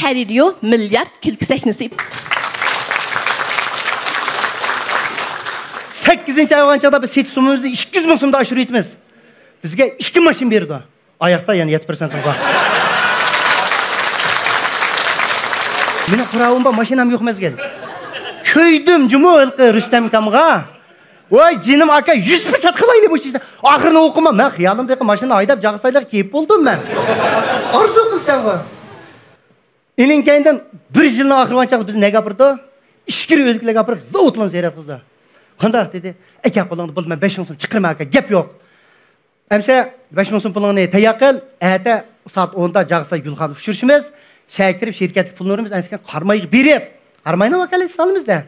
Perilio milyar külkisek nasip. 8-ci ayğan çağda biz set sumumuzu 200 bin sumda aşırı etmez. Bizge 2 maşin berdi. Ayakta yani 7% var. Meni qurağımda maşinam yo'q mezgel. Köydüm cuma ılqı Rüstem kamga. Oy jinim aka 100% qilayli bu ishni. Oxirini o'qima. Men xiyolimdagi mashina haydab Jag'isaylar kelib bo'ldim men. Arzu qilsam va. Ening kayindan 1 yilning oxirigacha biz ne gapirdi? Ishkir o'liklar gapirib, zavotlan seyrat qildi. Qanday dedi? Aka qo'lingni bul, men 5 ming so'm chiqirma aka, gap yo'q. Amsa 5 ming so'm pulingni tayaqil, ata soat 10da Jag'isay Gulxan uçurishimiz. Şirketlik şirket pullarımız ensken karmayı berip, karmayını vakalet salımızda.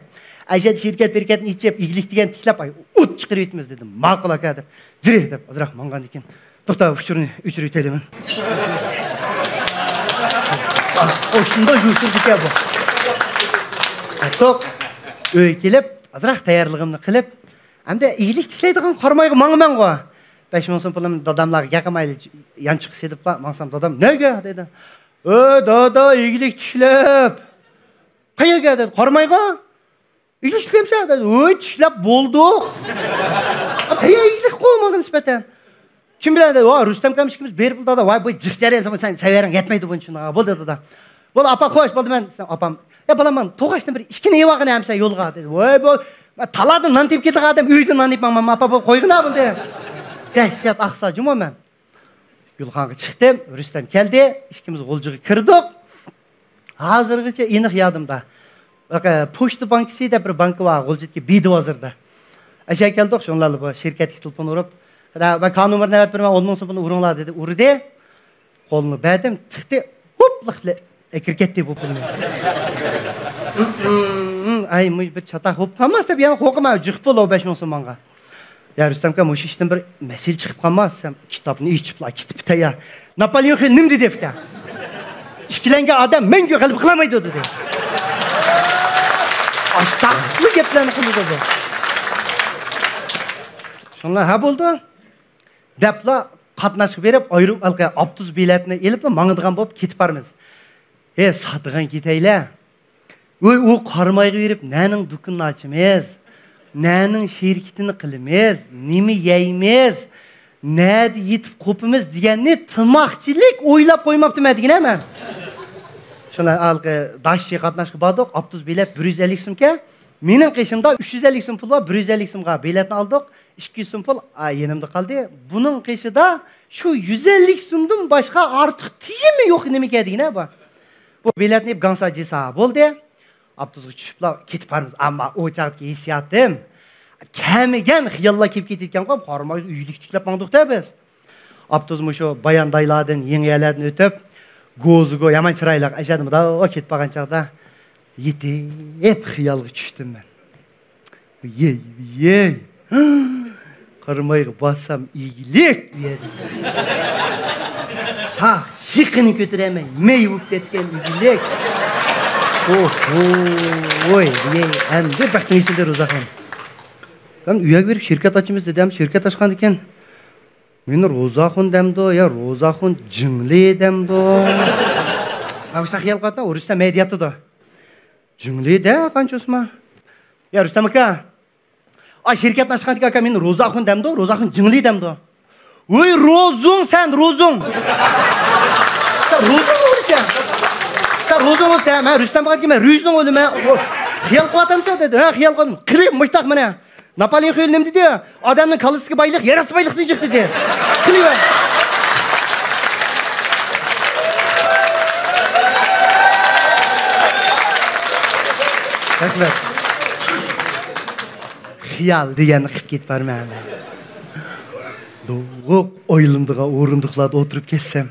Ayşe şirket berketini içip, iyilik diyen tiklap ay, ut çıkır etmez dedim. Makul akadır. Direkt edip, azırak mangan diken. Doktor uçurunu ütelimin. O şunda yuşturduk ya bu. Tok, öyle gelip, azırak tayarlığımını kılıp, hem de iyilik tikleydiğin karmayı mağıman koy. 5 bin son pulum dadamlar yakamayla yan çıkıs edip, mansam dadam, ne gö dedi. Dada iyilik tiklep. Kaya geldi, karmayga. İyilik tiklemse dedi. Tiklep bulduk. Kaya iyilik koymağı nispeten. Kim bilen dedi, Rüstem kamışkimiz berip dada, vay bu cıkçarı insanı sen severin yetmeydi bunun için. Bol dedi da. Bol apa koş, bol ben, apam. Ya balam ben, toğaçtan bir işki neye vakın emse yolga dedi. Vay bu, taladın lan tepki de adam, üydün lan ipmam, apa bu koygun abıl dedi. Dehşet aksa cuma ben. Gulxan'a çıktım, Rüstem geldi, ikimiz golcuğu kırdık. Hazırgıca inik yadımda. Poçta bankisi de bir bankı var, golcuğu bidi hazırda. Aşağı geldik, şunlarla bu şirket telefon uğrap. Ben kan numarını evet vermem, ondan sonra bunu vurunlar dedi. Urdu, kolunu verdim, çıktı, hoplıkla kirketti bu pulunu. Ay, bir çatak hoplamaz da bir yana kokuma, cıkpıl o 5 olsun bana. Ya Rüstem kam oş işten bir mesele çıkıp kalmazsam kitabını içip la kitap taya. Napolyon Hill nimdi defter. İşkilenge adam men gökalip kılamaydı dedi. Aştaklı geplerini kıldı bu. Şunlar ha buldu. Depla katnaşıp verip ayrılıp alqa Abduz biletini elip la mangıdığan bolup ketip barmız. Satıgan keteyle. O karmayı verip nenin dükkanını açımız. Nenin şirketini kılımız, nemi yeyimiz, neydi yitip kopumuz diyenini tırmakçılık oylap koymaptım edigin hemen. Şuna algı daşçı katnaşkı badık, Abduz bilet 150 sümke, menin kışımda 350 süm pul var, 150 sümka biletini aldık, 200 süm pul yenimde kaldı. Bunun kışı da şu 150 sümdün başka artık tiyimi yok nemi edigin hemen. Bu biletini hep gansacı sahip oldu. Abduz'u çıpla ketip barmız ama o çağıtki hissiyatım. Kemigen xiyalla kep ketitken qoyup, qarmayı üyülük tiklep mаңдық da biz. Abduz'mu şu bayan dayladın, yengeylerden ötüp, gozugo yaman çırayla aşadım da o ketip bağın çağda yetip xiyalga düştüm ben. Yey. Qarmayı bassam iyilik diyedi. Şıkkını götüremem, meyvup detken iyilik. Oy, hem de baktın içinde Rozakhan. Ben üyeg verip şirket açımız dedim, şirket açkan diken. Men Rozakhan demdi, ya Rozakhan cingli demdi. Amışta xiyal qatma, o Rüstem medyatı da. Cingli de, qancha osma. Ya Rüstem aka, şirket açkan diken aka men Rozakhan demdi, Rozakhan cingli demdi. Oy, Rozun sen, Rozun. Sen Rozun olursan. Sen Rozun olsa, ben Rüstem aka kime, Rüzün oldu ben. Xiyal qatam sen dedi, xiyal qatam. Qilib müştaq mene. Napolyon Hill nem dedi ya, adamın kalısı baylık, yarası baylık diyecek dedi. Qilib. Rahmet. Xiyal degan qilib ketib barman. Doğuq oylimdiga o'rindiqlarda o'tirib ketsam.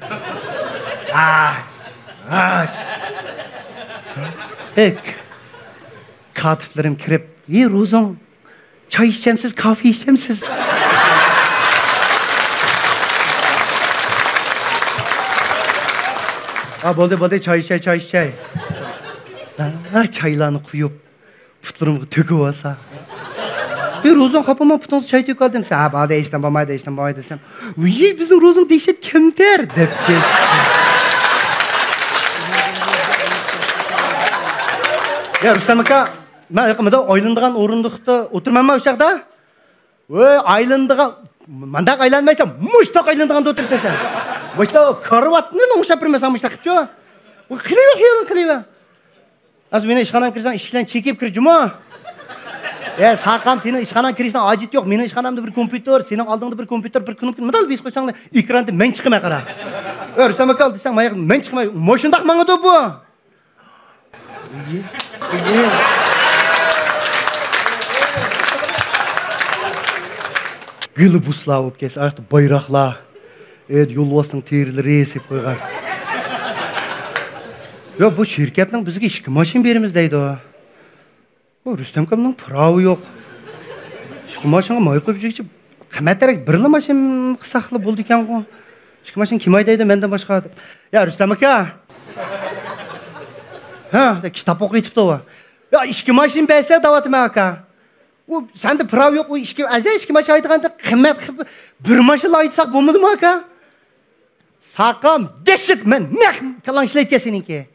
Katiplerim kirib, Rozon, çay içeceğimsiz, kahve içeceğimsiz. Boldu, çay içey. Çaylarını koyup, putlarımı töküp olsa. Rozon kapıma putansı çay tökü aldım. Bana değişten, bana desem. Bizim Rozon değişet kimdir? Dep kestim. Ya Rüstem aka, ben yakımda aylındığın orunduğunda oturmam mı uçakta? Aylındığın, mandak aylanmaysan, muştak aylındığında otursa sen. Muştak karvatının oңşап бірмесен muştak kipço. Kiliva xiyalın kiliva. Az meni işxanam kirsan, işkilen çekip kir cuma. Saqam, senin işxanan kirişten acit yok. Menin işxanamda bir kompüter, senin aldığında bir kompüter, bir knopka. Mıdal biz koysan, ekranda men çıkmay qara. Rüstem aka desang, men çıkmay. Moşundaq maڭa da bu. Gılı busla olup kes, ayakta bayraqla. Yolvasının terileri esip koygan. Ya bu şirketning bizga 2 mashin berimiz deydi o. Rüstem akamning pravi yo'q. 2 mashinga moy qo'yib jigchi qimmatroq birla mashin qisaqli bo'ldi ekan-ku. 2 mashin kim aydaydi mendan boshqa? Ya Rüstem aka. Ha, kitap o'qiytibdi o. Ya 2 mashin bersa davatma aka. O sende pravi yo'q, o 2 mashin aytganda qimmat qilib 1 mashin aytsak bo'lmadimi aka? Saqam, dehşet men ne kalan işleytken seninki.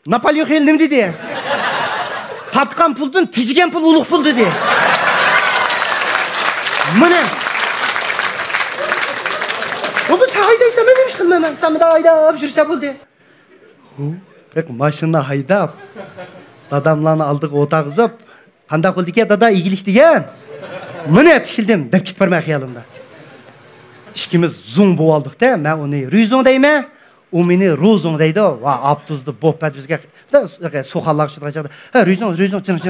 Napolyon Hill nima dedi? Tapkan puldun, tizgen pul ulug' pul dedi. Mana. Bo'ldi, sen haydaysan, men nima ish qilmayman. Sen menda haydab yursa bo'ldi. Bak mashina haydab, dadamlarni oldiga o'tag'izib, qanday qildi ekan dada igilik degan. Mana tikildim, deb ketib bormay xayolimda. İkimiz zung bu aldık da, ben onu rüzung deyme, o beni ruzung deydi. Va, abtuzdu, bohbet bizge. Soğallar şu kaçadı. Ha, rüzung, cın.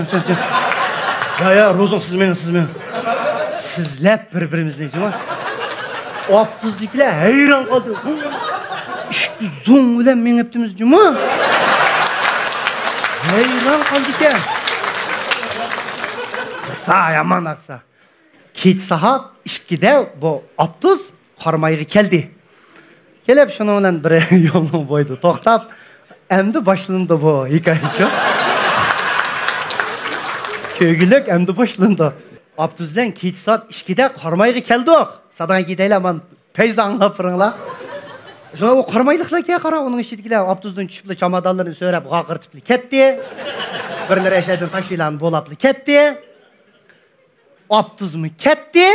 Ya, ruzung siz benim. Sizlep birbirimiz neyce var? O abtuzdakiler hayran kaldı. İşte zung ulan men heptimiz cuma. Hayran kaldı ki. Kısa, yaman aksa. Keç saat 2'de bu abtuz qarmayğı keldi. Kelip şunu bilan bir yolun boyda to'xtab, endi başlandı bu hikoyachi. Köygülük endi başlandı. Abtuz bilan keç saat 2'de qarmayğı keldik. Sadan ketaylar, men tez anglab turinglar. Şuna o qarmaylıqlarga qara, onun ichidagilar abtuzdan tushib chamadonlarni so'rab g'aqirtib ketdi. Birlar eshadan tashiylan bo'lapli ketdi. Abtuzmu ketdi.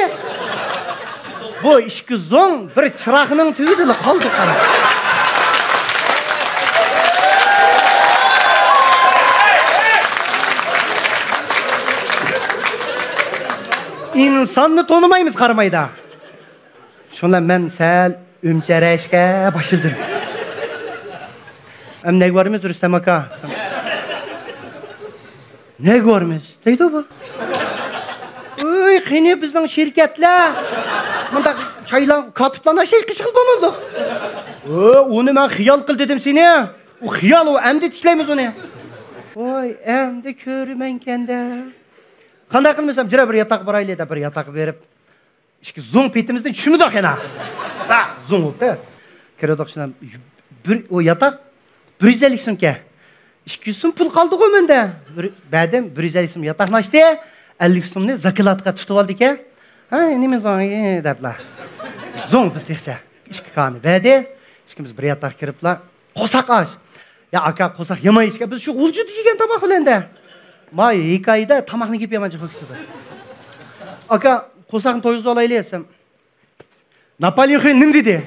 Bu 2 zong bir chiraqning tugidili qoldi qara. İnsanni tonimaymiz qaramayda. Şunla men sal umcharashga boshladim. Ne görmüyoruz Rüstem aka? Ne görmüyoruz? Deydi bu. Qine bizning şirketler. Bunda çaylan katıplana şey kışkıl bulmadı. Onu ben xiyal kıl dedim seni. O xiyal o emdi tiklaymiz onu. Oy emdi körümen kende. Qanday qilmasam jira bir yatak baraylı da bir yatak verip. İşte zong petimizden düşmüdük yana. Ha zong oldu. Keredik şuna bir o yatak 150 so'mga. 200 so'm pul qaldı o mende. Ba'dam 150 so'm yatakni açtı. 50 so'mni zakilatga tutib oldi ekan. Ha, nima zong deblar. Zong biz tekçe. 2 kani verdi. İkimiz bir yatak kiriblar. Qo'saq aç. Ya aka qo'saq yemayishga biz shu ulju degan tamoq bilan da. May hikoyada tamoqni yeb yamanchi qo'yibdi. Aka qo'saqni to'yg'izib olaylik desam. Napolyon Hill nima dedi?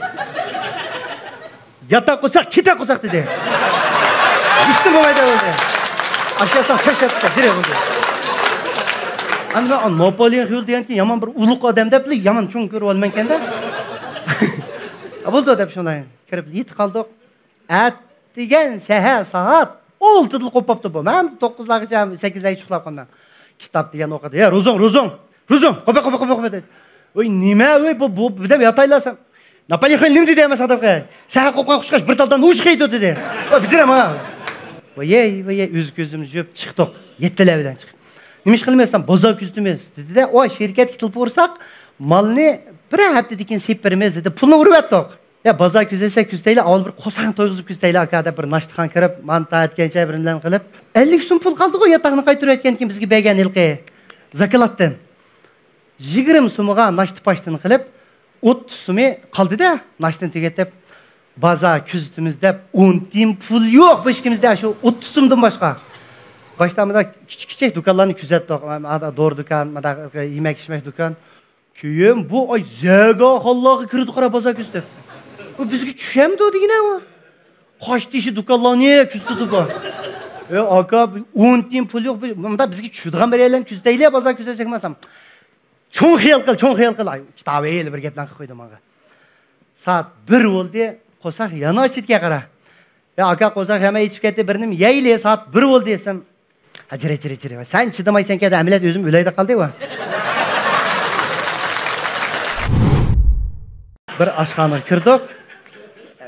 Yatak qo'saq, keta qo'saq dedi. İşte bo'lmaydi o'zi. Aşağısan şaşatsa direkt oldu. Anda Napolyon Hill degan ki yaman bir ulug' odam deb, yaman cho'ng ko'rib olmankanda. Bo'ldi deb shunday kirib yetib qoldik. At degan saat 6'da qo'pibdi bu. Men 9largacha 8larga uxlab qoldim. Kitob degan o'qidi. Ya Rozon. Qo'pa dedi. Oy nima bu deb yotaylasan. Napolyon Hill nima dedi emas adamga? Sen qo'pgan qushqash bir taldan ushqaydi dedi. Voy bitirem ha. Voy o'z ko'zimiz yop chiqdik. 7lardan chiqib. Nima ish qilmaysan? Bozor kuzimiz dedi-da, o şirketga tilib ursak, malni bir haftadan keyin sep beramiz dedi. Pulni urib atdik. Ya bozor kuzesa kuzdaylar, avval bir qo'saq to'yg'izib kuzdaylar akada bir nashtixon kirib, manta aytgancha birimdan qilib, 50 so'm pul qoldi-ku yataqni qaytarayotgan keyin bizga bergan ilqi. Zakilatdan 20 so'mga nashtipashdan qilib, 30 so'mi qoldi-da, nashtdan tugatib, bozor kuzitimiz deb 10 tim pul yo'q bu ishimizda, shu 30 so'mdan boshqa. Başlamada küçük dükkanlarını küzettik. Doğru dükkan, yemek içmek dükkan. Köyüm bu ay zega Allah'ı kırdı kara baza küstü. Bu bizgi düşemdi o digine var. Kaç dişi dükkanlar niye küstü dükkan? Aka 10 tiyim pul yok. Bunda bizgi çüdüğün bir yerden küsteyle baza küstesek masam. Çoğun xiyal kıl. Kitabı eyle bir geplen koydum aga. Saat 1 oldu. Kosak yana açıtke kara. Aka kosak hemen içip gitti birinim. Yeyle saat 1 oldu desem. Ha cire. Sen çıdamaysan ki de ameliyat özüm üleyde kaldı ya. Bir aşkana kirdik.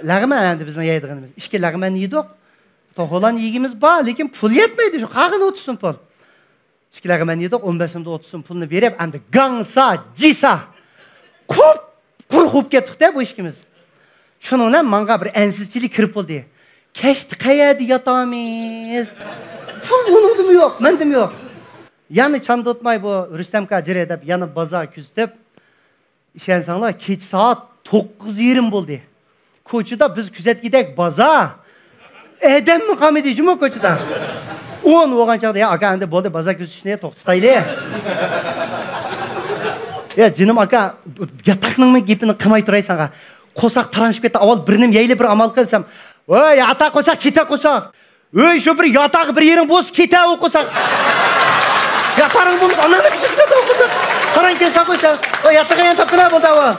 Lağmen endi bizden yediğimiz. İşki lağmen yedik. Toğulan yiyigimiz var, lekin pul yetmeydi. Şu qağın 30 pul. İşki lağmen yedik, 15'imde 30 pulunu verip, endi gangsa, cisa. Kup kettik de bu işkimiz. Şununla manga bir ensizçilik kirip oldu. Keşti kayadi yatamız. Pul unudum yok, mendim yok. Yani çandı otmay bu Rüstemka cire edip, yanı baza küstüp. İşen sanlar, keç saat 9:20 oldu. Koçuda biz küzet gidek baza. Edem mi kam edeceğim o koçuda? 10 oğan çağda ya aka ende boldu baza küzüşüne toktaylı. Ya canım aka yatakның mı gepini kımay turaysan aka. Kosak taranışıp etti aval birinim yeyle bir amal kılsam. Oy yatak kosak kite kosak. Oy şu bir yatak bir yerin boz kite o kosak. Yatarın bulmuş ananı küçük de o kosak. Karan kesa kosak. O yatağa yan tapkına buldu o.